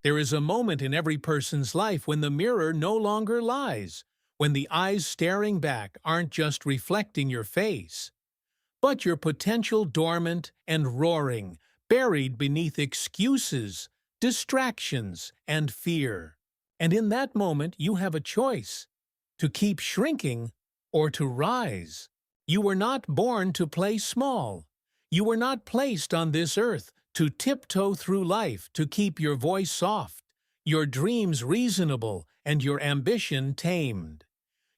There is a moment in every person's life when the mirror no longer lies, when the eyes staring back aren't just reflecting your face, but your potential dormant and roaring, buried beneath excuses, distractions, and fear. And in that moment, you have a choice: to keep shrinking or to rise. You were not born to play small. You were not placed on this earth to tiptoe through life, to keep your voice soft, your dreams reasonable, and your ambition tamed.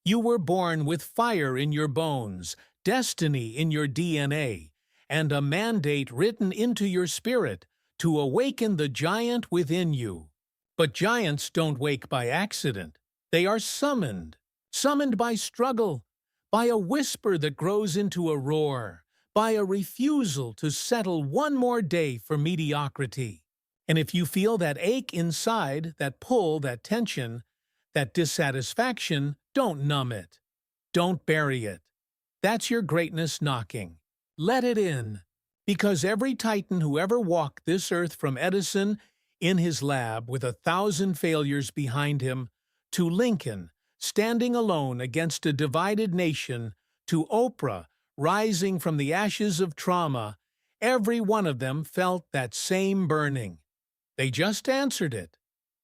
You were born with fire in your bones, destiny in your DNA, and a mandate written into your spirit to awaken the giant within you. But giants don't wake by accident. They are summoned by struggle, by a whisper that grows into a roar, by a refusal to settle one more day for mediocrity. And if you feel that ache inside, that pull, that tension, that dissatisfaction, don't numb it. Don't bury it. That's your greatness knocking. Let it in. Because every titan who ever walked this earth, from Edison in his lab with 1,000 failures behind him, to Lincoln standing alone against a divided nation, to Oprah rising from the ashes of trauma, every one of them felt that same burning. They just answered it.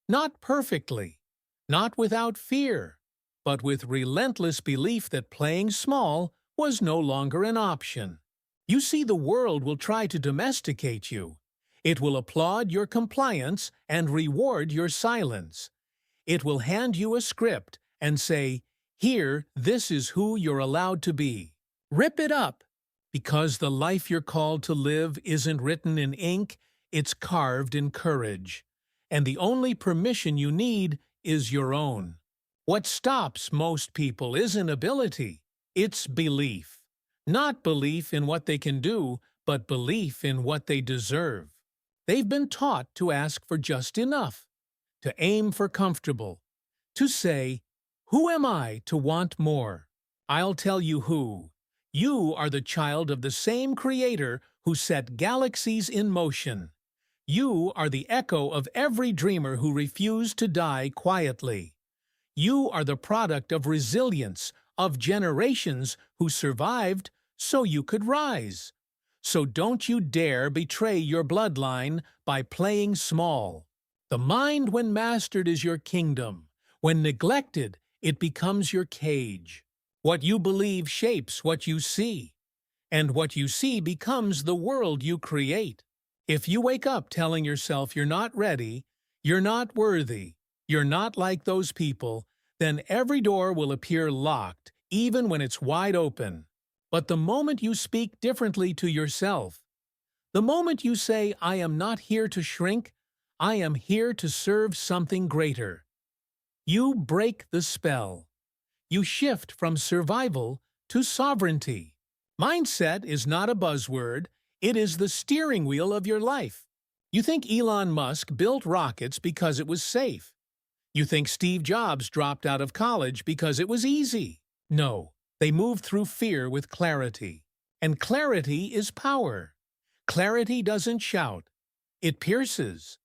Not perfectly, not without fear, but with relentless belief that playing small was no longer an option. You see, the world will try to domesticate you. It will applaud your compliance and reward your silence. It will hand you a script and say, "Here, this is who you're allowed to be." Rip it up, because the life you're called to live isn't written in ink, it's carved in courage. And the only permission you need is your own. What stops most people isn't ability, it's belief. Not belief in what they can do, but belief in what they deserve. They've been taught to ask for just enough, to aim for comfortable, to say, "Who am I to want more?" I'll tell you who. You are the child of the same creator who set galaxies in motion. You are the echo of every dreamer who refused to die quietly. You are the product of resilience, of generations who survived so you could rise. So don't you dare betray your bloodline by playing small. The mind, when mastered, is your kingdom. When neglected, it becomes your cage. What you believe shapes what you see, and what you see becomes the world you create. If you wake up telling yourself you're not ready, you're not worthy, you're not like those people, then every door will appear locked, even when it's wide open. But the moment you speak differently to yourself, the moment you say, "I am not here to shrink, I am here to serve something greater," you break the spell. You shift from survival to sovereignty. Mindset is not a buzzword, it is the steering wheel of your life. You think Elon Musk built rockets because it was safe. You think Steve Jobs dropped out of college because it was easy. No, they moved through fear with clarity. And clarity is power. Clarity doesn't shout. It pierces.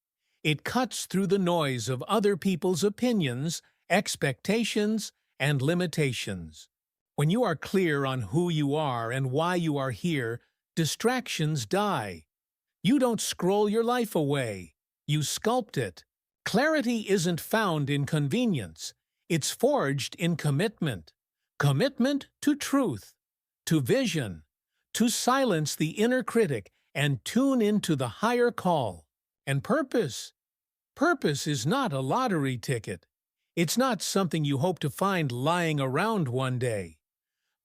It cuts through the noise of other people's opinions, expectations, and limitations. When you are clear on who you are and why you are here, distractions die. You don't scroll your life away. You sculpt it. Clarity isn't found in convenience. It's forged in commitment. Commitment to truth, to vision, to silence the inner critic and tune into the higher call. And purpose. Purpose is not a lottery ticket. It's not something you hope to find lying around one day.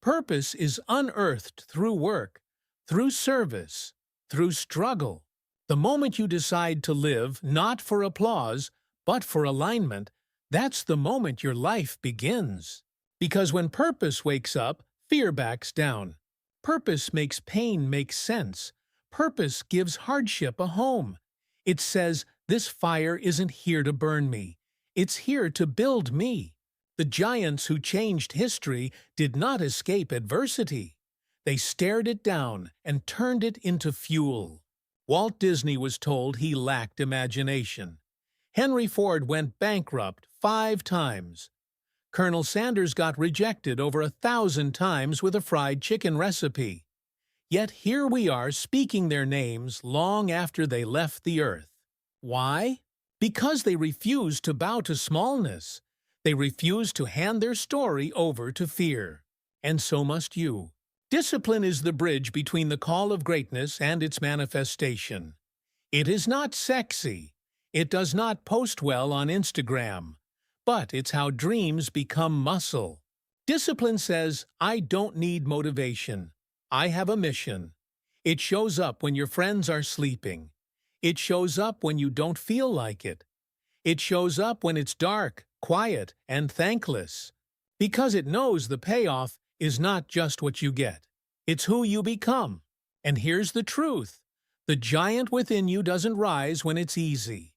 Purpose is unearthed through work, through service, through struggle. The moment you decide to live not for applause, but for alignment, that's the moment your life begins. Because when purpose wakes up, fear backs down. Purpose makes pain make sense. Purpose gives hardship a home. It says, "This fire isn't here to burn me. It's here to build me." The giants who changed history did not escape adversity. They stared it down and turned it into fuel. Walt Disney was told he lacked imagination. Henry Ford went bankrupt 5 times. Colonel Sanders got rejected over 1,000 times with a fried chicken recipe. Yet here we are speaking their names long after they left the earth. Why? Because they refused to bow to smallness. They refused to hand their story over to fear. And so must you. Discipline is the bridge between the call of greatness and its manifestation. It is not sexy. It does not post well on Instagram. But it's how dreams become muscle. Discipline says, I don't need motivation. I have a mission. It shows up when your friends are sleeping. It shows up when you don't feel like it. It shows up when it's dark, quiet, and thankless. Because it knows the payoff is not just what you get. It's who you become. And here's the truth. The giant within you doesn't rise when it's easy.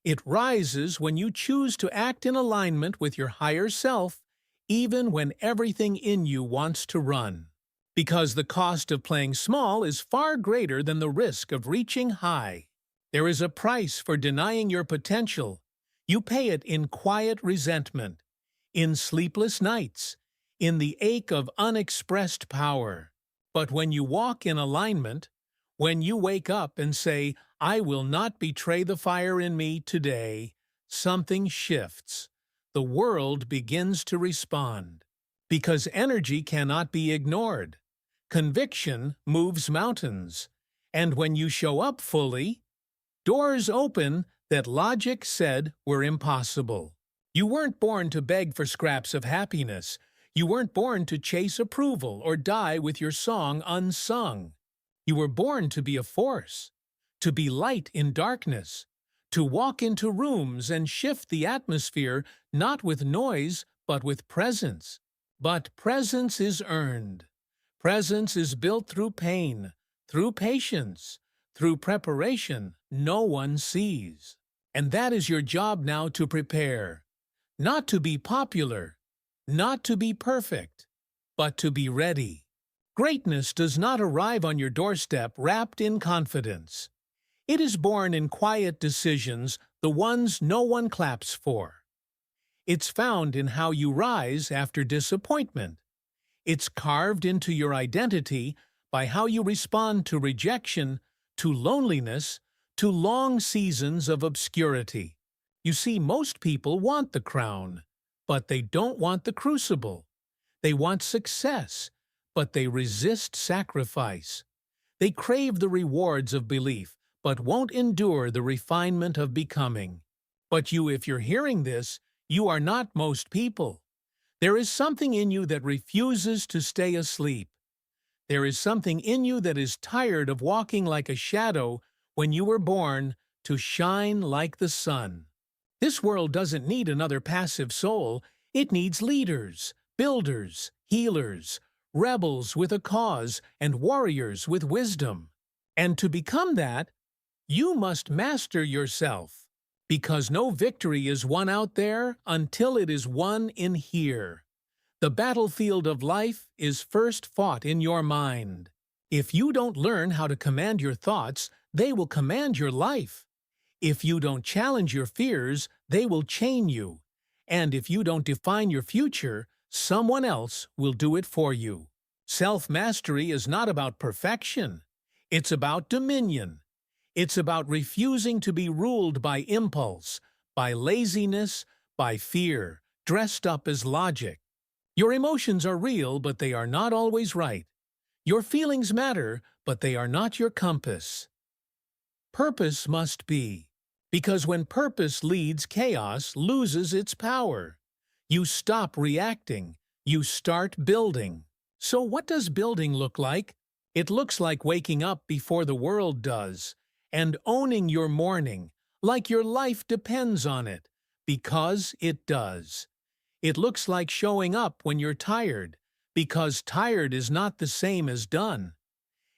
It rises when you choose to act in alignment with your higher self, even when everything in you wants to run. Because the cost of playing small is far greater than the risk of reaching high. There is a price for denying your potential. You pay it in quiet resentment, in sleepless nights, in the ache of unexpressed power. But when you walk in alignment, when you wake up and say, I will not betray the fire in me today, something shifts. The world begins to respond. Because energy cannot be ignored. Conviction moves mountains. And when you show up fully, doors open that logic said were impossible. You weren't born to beg for scraps of happiness. You weren't born to chase approval or die with your song unsung. You were born to be a force, to be light in darkness, to walk into rooms and shift the atmosphere not with noise but with presence. But presence is earned. Presence is built through pain, through patience, through preparation no one sees. And that is your job now to prepare. Not to be popular, not to be perfect, but to be ready. Greatness does not arrive on your doorstep wrapped in confidence. It is born in quiet decisions, the ones no one claps for. It's found in how you rise after disappointment. It's carved into your identity by how you respond to rejection, to loneliness, to long seasons of obscurity. You see, most people want the crown, but they don't want the crucible. They want success, but they resist sacrifice. They crave the rewards of belief, but won't endure the refinement of becoming. But you, if you're hearing this, you are not most people. There is something in you that refuses to stay asleep. There is something in you that is tired of walking like a shadow when you were born to shine like the sun. This world doesn't need another passive soul. It needs leaders, builders, healers, rebels with a cause, and warriors with wisdom. And to become that, you must master yourself. Because no victory is won out there until it is won in here. The battlefield of life is first fought in your mind. If you don't learn how to command your thoughts, they will command your life. If you don't challenge your fears, they will chain you. And if you don't define your future, someone else will do it for you. Self-mastery is not about perfection. It's about dominion. It's about refusing to be ruled by impulse, by laziness, by fear, dressed up as logic. Your emotions are real, but they are not always right. Your feelings matter, but they are not your compass. Purpose must be, because when purpose leads, chaos loses its power. You stop reacting. You start building. So what does building look like? It looks like waking up before the world does, and owning your morning, like your life depends on it, because it does. It looks like showing up when you're tired, because tired is not the same as done.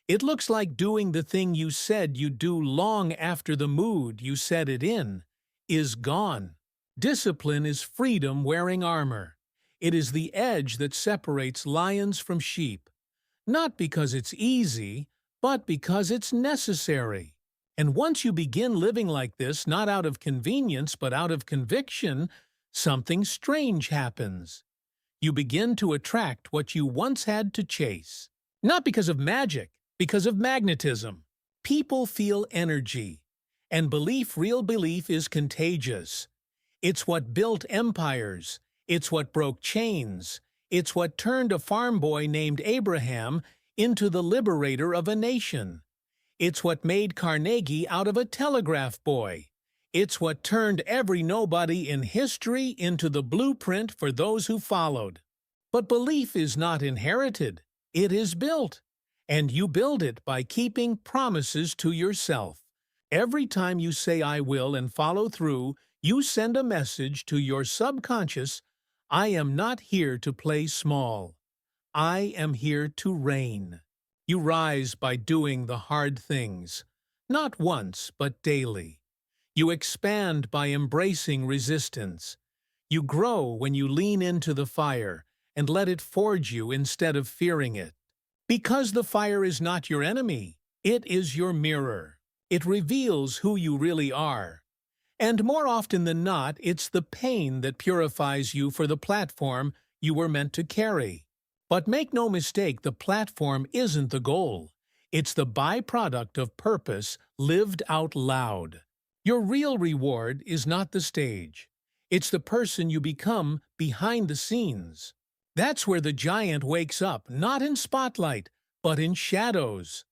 It looks like doing the thing you said you'd do long after the mood you said it in is gone. Discipline is freedom wearing armor. It is the edge that separates lions from sheep, not because it's easy, but because it's necessary. And once you begin living like this, not out of convenience but out of conviction, something strange happens. You begin to attract what you once had to chase. Not because of magic, because of magnetism. People feel energy. And real belief is contagious. It's what built empires. It's what broke chains. It's what turned a farm boy named Abraham into the liberator of a nation. It's what made Carnegie out of a telegraph boy. It's what turned every nobody in history into the blueprint for those who followed. But belief is not inherited. It is built. And you build it by keeping promises to yourself. Every time you say "I will" and follow through, you send a message to your subconscious: I am not here to play small. I am here to reign. You rise by doing the hard things, not once but daily. You expand by embracing resistance. You grow when you lean into the fire and let it forge you instead of fearing it. Because the fire is not your enemy, it is your mirror. It reveals who you really are. And more often than not, it's the pain that purifies you for the platform you were meant to carry. But make no mistake, the platform isn't the goal. It's the byproduct of purpose lived out loud. Your real reward is not the stage. It's the person you become behind the scenes. That's where the giant wakes up, not in spotlight, but in shadows.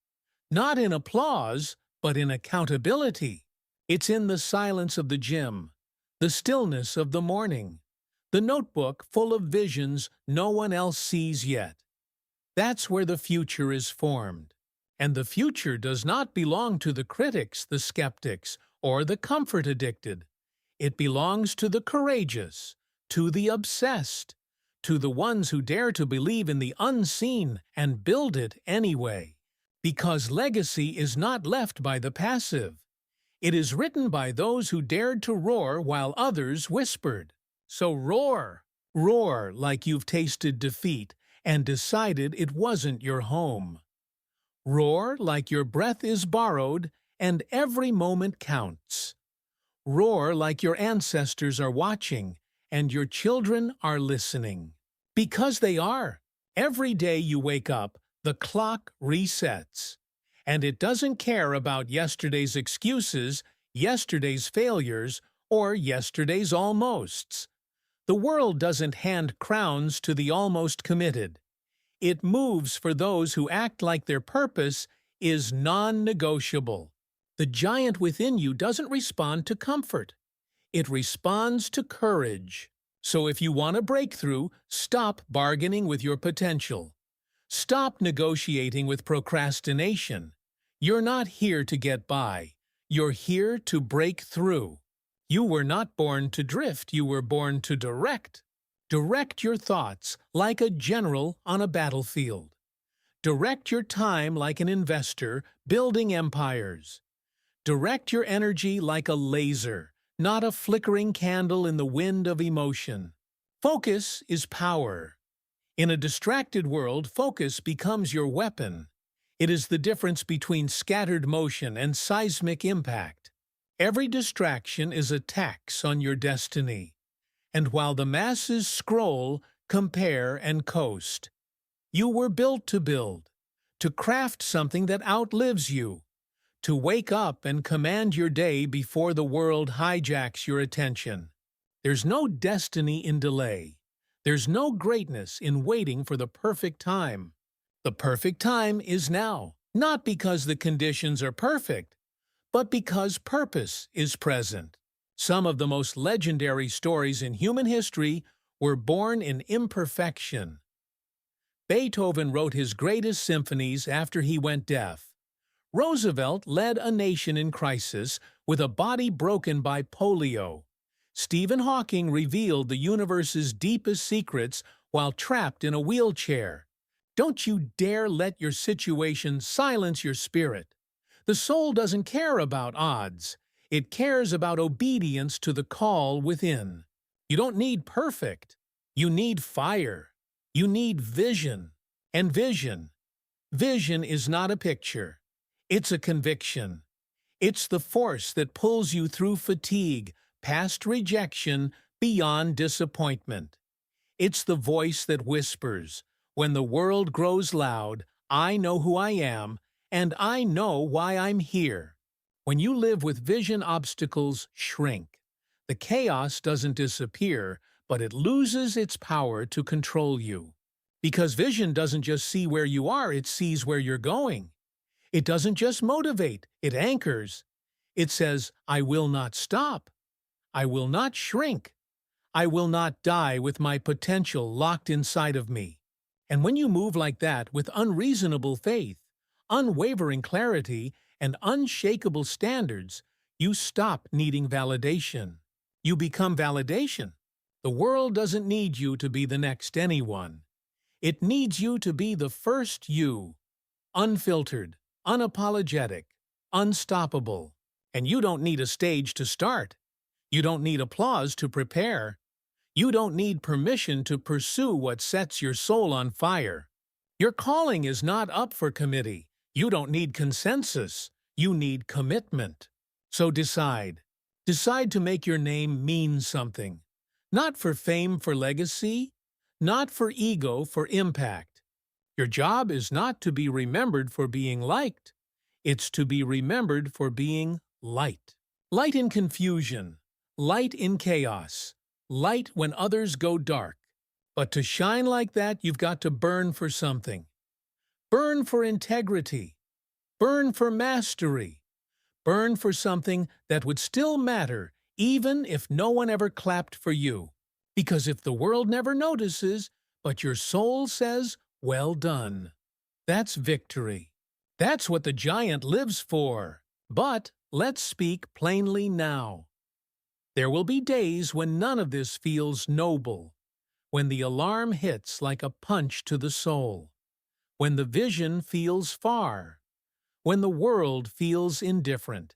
Not in applause, but in accountability. It's in the silence of the gym, the stillness of the morning, the notebook full of visions no one else sees yet. That's where the future is formed. And the future does not belong to the critics, the skeptics, or the comfort-addicted. It belongs to the courageous, to the obsessed, to the ones who dare to believe in the unseen and build it anyway. Because legacy is not left by the passive. It is written by those who dared to roar while others whispered. So roar. Roar like you've tasted defeat and decided it wasn't your home. Roar like your breath is borrowed and every moment counts. Roar like your ancestors are watching and your children are listening. Because they are. Every day you wake up, the clock resets. And it doesn't care about yesterday's excuses, yesterday's failures, or yesterday's almosts. The world doesn't hand crowns to the almost committed. It moves for those who act like their purpose is non-negotiable. The giant within you doesn't respond to comfort. It responds to courage. So if you want a breakthrough, stop bargaining with your potential. Stop negotiating with procrastination. You're not here to get by. You're here to break through. You were not born to drift, you were born to direct. Direct your thoughts like a general on a battlefield. Direct your time like an investor building empires. Direct your energy like a laser, not a flickering candle in the wind of emotion. Focus is power. In a distracted world, focus becomes your weapon. It is the difference between scattered motion and seismic impact. Every distraction is a tax on your destiny. And while the masses scroll, compare, and coast, you were built to build, to craft something that outlives you, to wake up and command your day before the world hijacks your attention. There's no destiny in delay. There's no greatness in waiting for the perfect time. The perfect time is now, not because the conditions are perfect, but because purpose is present. Some of the most legendary stories in human history were born in imperfection. Beethoven wrote his greatest symphonies after he went deaf. Roosevelt led a nation in crisis with a body broken by polio. Stephen Hawking revealed the universe's deepest secrets while trapped in a wheelchair. Don't you dare let your situation silence your spirit. The soul doesn't care about odds. It cares about obedience to the call within. You don't need perfect. You need fire. You need vision. And vision. Vision is not a picture. It's a conviction. It's the force that pulls you through fatigue, past rejection, beyond disappointment. It's the voice that whispers, "When the world grows loud, I know who I am, and I know why I'm here." When you live with vision, obstacles shrink. The chaos doesn't disappear, but it loses its power to control you. Because vision doesn't just see where you are, it sees where you're going. It doesn't just motivate, it anchors. It says, "I will not stop. I will not shrink. I will not die with my potential locked inside of me." And when you move like that with unreasonable faith, unwavering clarity, and unshakable standards, you stop needing validation. You become validation. The world doesn't need you to be the next anyone. It needs you to be the first you. Unfiltered, unapologetic, unstoppable. And you don't need a stage to start. You don't need applause to prepare. You don't need permission to pursue what sets your soul on fire. Your calling is not up for committee. You don't need consensus. You need commitment. So decide. Decide to make your name mean something. Not for fame, for legacy. Not for ego, for impact. Your job is not to be remembered for being liked. It's to be remembered for being light. Light in confusion. Light in chaos. Light when others go dark. But to shine like that, you've got to burn for something. Burn for integrity. Burn for mastery. Burn for something that would still matter even if no one ever clapped for you. Because if the world never notices, but your soul says, "Well done," that's victory. That's what the giant lives for. But let's speak plainly now. There will be days when none of this feels noble, when the alarm hits like a punch to the soul, when the vision feels far, when the world feels indifferent,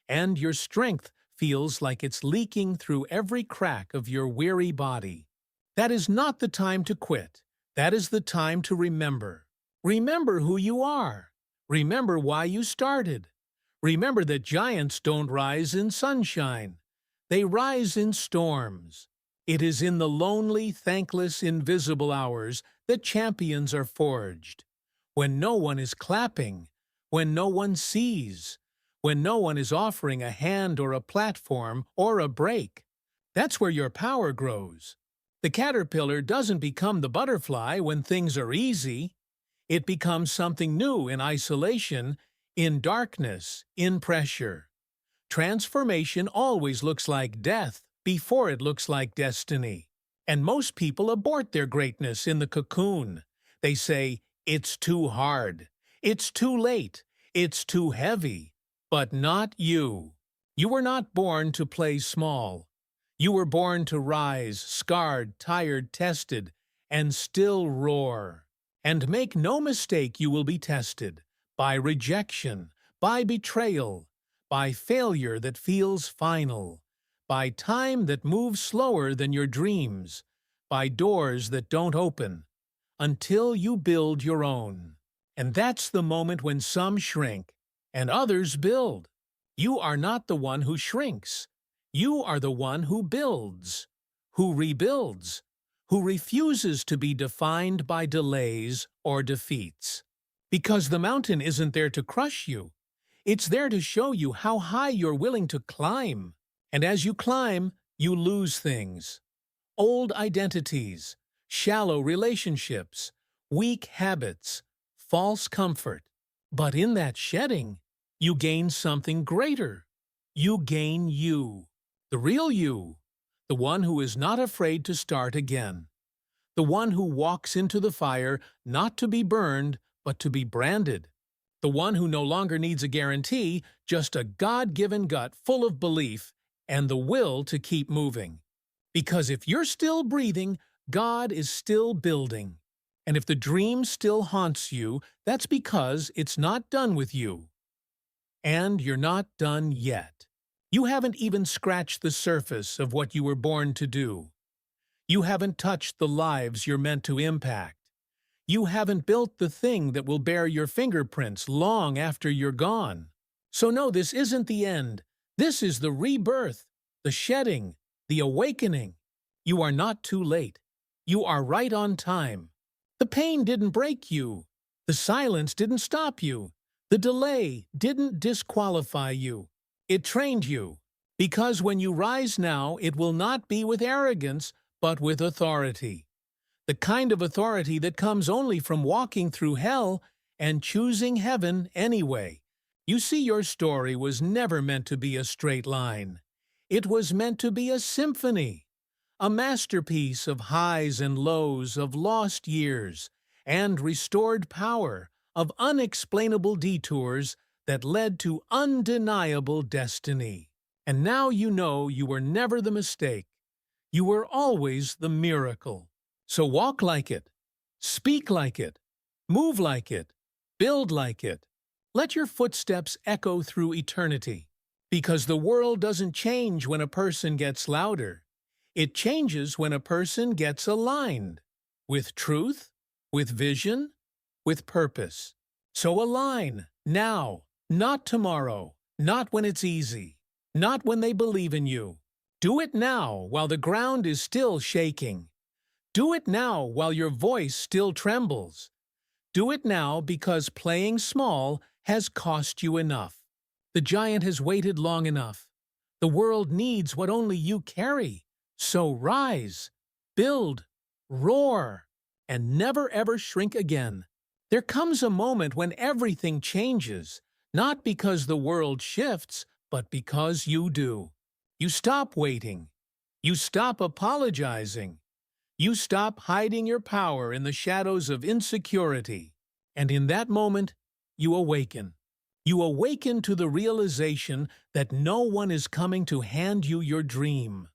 and your strength feels like it's leaking through every crack of your weary body. That is not the time to quit. That is the time to remember. Remember who you are. Remember why you started. Remember that giants don't rise in sunshine. They rise in storms. It is in the lonely, thankless, invisible hours that champions are forged. When no one is clapping, when no one sees, when no one is offering a hand or a platform or a break. That's where your power grows. The caterpillar doesn't become the butterfly when things are easy. It becomes something new in isolation, in darkness, in pressure. Transformation always looks like death before it looks like destiny. And most people abort their greatness in the cocoon. They say, "It's too hard. It's too late. It's too heavy." But not you. You were not born to play small. You were born to rise, scarred, tired, tested, and still roar. And make no mistake, you will be tested by rejection, by betrayal, by failure that feels final, by time that moves slower than your dreams, by doors that don't open, until you build your own. And that's the moment when some shrink and others build. You are not the one who shrinks. You are the one who builds, who rebuilds, who refuses to be defined by delays or defeats. Because the mountain isn't there to crush you. It's there to show you how high you're willing to climb. And as you climb, you lose things. Old identities, shallow relationships, weak habits, false comfort. But in that shedding, you gain something greater. You gain you, the real you, the one who is not afraid to start again, the one who walks into the fire not to be burned, but to be branded, the one who no longer needs a guarantee, just a God-given gut full of belief and the will to keep moving. Because if you're still breathing, God is still building. And if the dream still haunts you, that's because it's not done with you. And you're not done yet. You haven't even scratched the surface of what you were born to do. You haven't touched the lives you're meant to impact. You haven't built the thing that will bear your fingerprints long after you're gone. So no, this isn't the end. This is the rebirth, the shedding, the awakening. You are not too late. You are right on time. The pain didn't break you. The silence didn't stop you. The delay didn't disqualify you. It trained you. Because when you rise now, it will not be with arrogance, but with authority. The kind of authority that comes only from walking through hell and choosing heaven anyway. You see, your story was never meant to be a straight line. It was meant to be a symphony, a masterpiece of highs and lows, of lost years, and restored power, of unexplainable detours that led to undeniable destiny. And now you know you were never the mistake. You were always the miracle. So walk like it, speak like it, move like it, build like it. Let your footsteps echo through eternity. Because the world doesn't change when a person gets louder. It changes when a person gets aligned. With truth, with vision, with purpose. So align, now, not tomorrow, not when it's easy, not when they believe in you. Do it now while the ground is still shaking. Do it now while your voice still trembles. Do it now because playing small has cost you enough. The giant has waited long enough. The world needs what only you carry. So rise, build, roar, and never ever shrink again. There comes a moment when everything changes, not because the world shifts, but because you do. You stop waiting. You stop apologizing. You stop hiding your power in the shadows of insecurity. And in that moment, you awaken. You awaken to the realization that no one is coming to hand you your dream.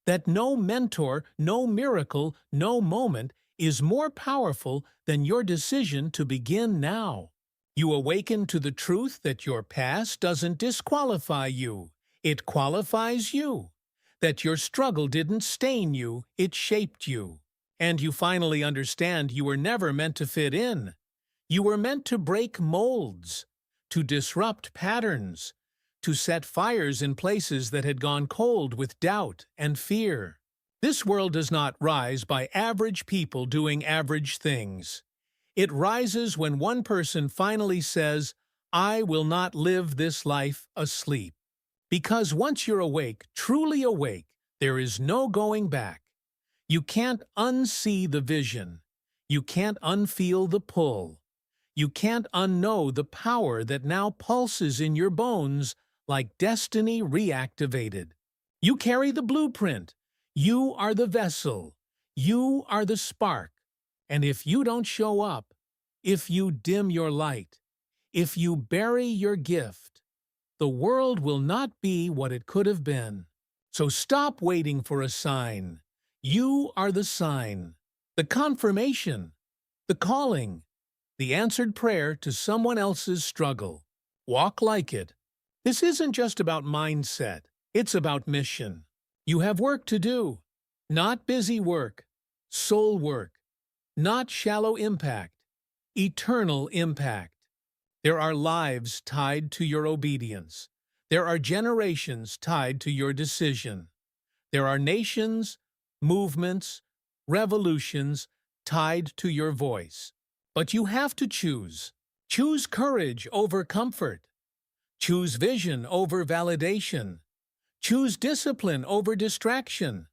That no mentor, no miracle, no moment is more powerful than your decision to begin now. You awaken to the truth that your past doesn't disqualify you. It qualifies you. That your struggle didn't stain you, it shaped you. And you finally understand you were never meant to fit in. You were meant to break molds, to disrupt patterns, to set fires in places that had gone cold with doubt and fear. This world does not rise by average people doing average things. It rises when one person finally says, "I will not live this life asleep." Because once you're awake, truly awake, there is no going back. You can't unsee the vision. You can't unfeel the pull. You can't unknow the power that now pulses in your bones like destiny reactivated. You carry the blueprint. You are the vessel. You are the spark. And if you don't show up, if you dim your light, if you bury your gift, the world will not be what it could have been. So stop waiting for a sign. You are the sign, the confirmation, the calling, the answered prayer to someone else's struggle. Walk like it. This isn't just about mindset. It's about mission. You have work to do. Not busy work. Soul work. Not shallow impact. Eternal impact. There are lives tied to your obedience. There are generations tied to your decision. There are nations, movements, revolutions tied to your voice. But you have to choose. Choose courage over comfort. Choose vision over validation. Choose discipline over distraction.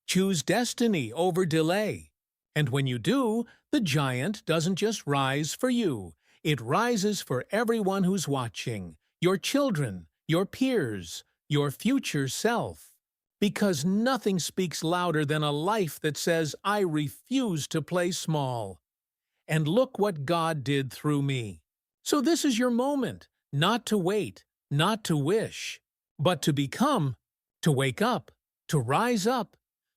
Choose destiny over delay. And when you do, the giant doesn't just rise for you. It rises for everyone who's watching, your children, your peers, your future self. Because nothing speaks louder than a life that says, "I refuse to play small. And look what God did through me." So this is your moment, not to wait, not to wish, but to become, to wake up, to rise up,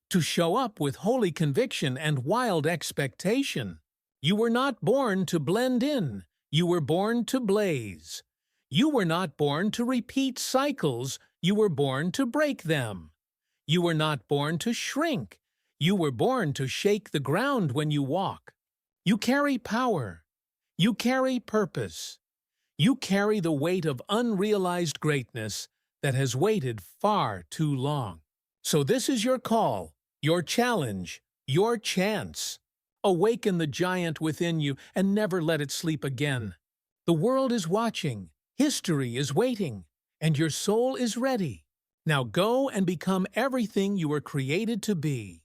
to show up with holy conviction and wild expectation. You were not born to blend in. You were born to blaze. You were not born to repeat cycles. You were born to break them. You were not born to shrink. You were born to shake the ground when you walk. You carry power. You carry purpose. You carry the weight of unrealized greatness that has waited far too long. So this is your call, your challenge, your chance. Awaken the giant within you and never let it sleep again. The world is watching, history is waiting, and your soul is ready. Now go and become everything you were created to be.